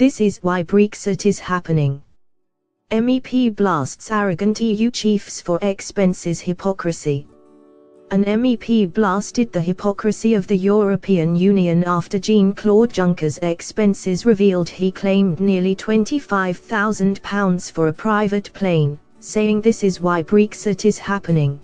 This is why Brexit is happening. MEP blasts arrogant EU chiefs for expenses hypocrisy. An MEP blasted the hypocrisy of the European Union after Jean-Claude Juncker's expenses revealed he claimed nearly £25,000 for a private plane, saying this is why Brexit is happening.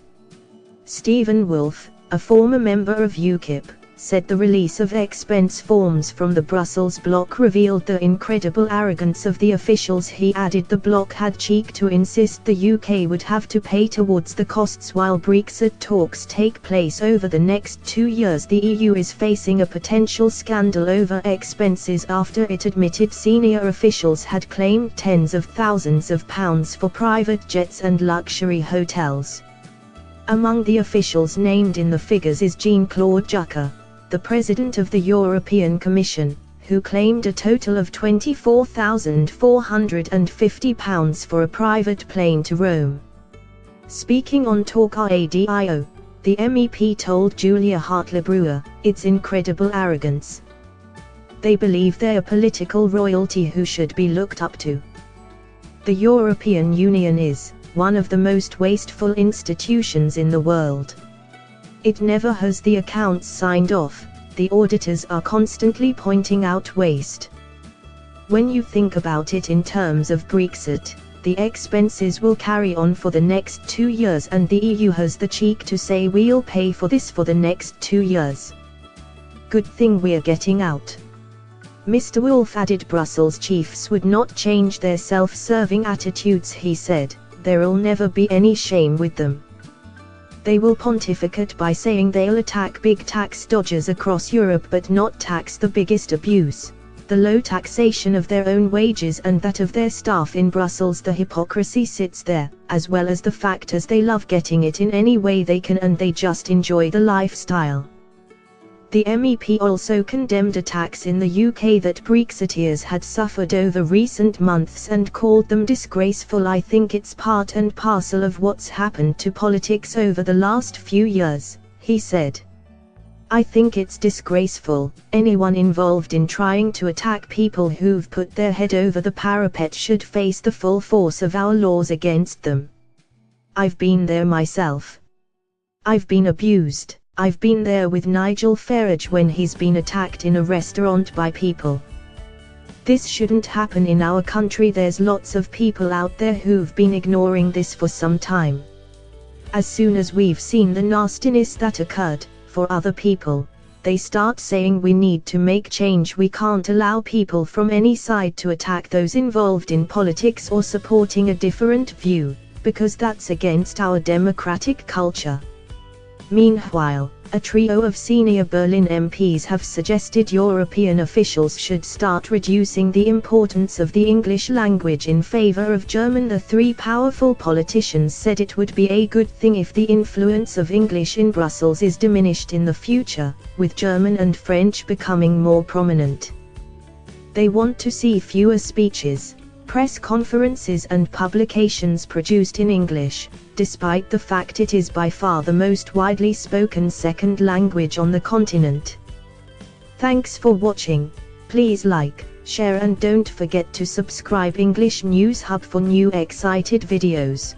Stephen Woolfe, a former member of UKIP, said the release of expense forms from the Brussels bloc revealed the incredible arrogance of the officials. He added the bloc had cheek to insist the UK would have to pay towards the costs while Brexit talks take place over the next 2 years. The EU is facing a potential scandal over expenses after it admitted senior officials had claimed tens of thousands of pounds for private jets and luxury hotels. Among the officials named in the figures is Jean-Claude Juncker, the President of the European Commission, who claimed a total of £24,450 for a private plane to Rome. Speaking on Talk Radio, the MEP told Julia Hartley-Brewer, "It's incredible arrogance. They believe they're political royalty who should be looked up to. The European Union is one of the most wasteful institutions in the world. It never has the accounts signed off, the auditors are constantly pointing out waste. When you think about it in terms of Brexit, the expenses will carry on for the next 2 years and the EU has the cheek to say we'll pay for this for the next 2 years. Good thing we're getting out." Mr. Woolfe added Brussels chiefs would not change their self-serving attitudes. He said, "There'll never be any shame with them. They will pontificate by saying they'll attack big tax dodgers across Europe but not tax the biggest abuse, the low taxation of their own wages and that of their staff in Brussels. The hypocrisy sits there, as well as the fact as they love getting it in any way they can and they just enjoy the lifestyle." The MEP also condemned attacks in the UK that Brexiteers had suffered over recent months and called them disgraceful. "I think it's part and parcel of what's happened to politics over the last few years," he said. "I think it's disgraceful. Anyone involved in trying to attack people who've put their head over the parapet should face the full force of our laws against them. I've been there myself. I've been abused. I've been there with Nigel Farage when he's been attacked in a restaurant by people. This shouldn't happen in our country. There's lots of people out there who've been ignoring this for some time. As soon as we've seen the nastiness that occurred for other people, they start saying we need to make change. We can't allow people from any side to attack those involved in politics or supporting a different view, because that's against our democratic culture." Meanwhile, a trio of senior Berlin MPs have suggested European officials should start reducing the importance of the English language in favor of German. The three powerful politicians said it would be a good thing if the influence of English in Brussels is diminished in the future, with German and French becoming more prominent. They want to see fewer speeches, press conferences and publications produced in English, despite the fact it is by far the most widely spoken second language on the continent. Thanks for watching. Please like, share and don't forget to subscribe English News Hub for new excited videos.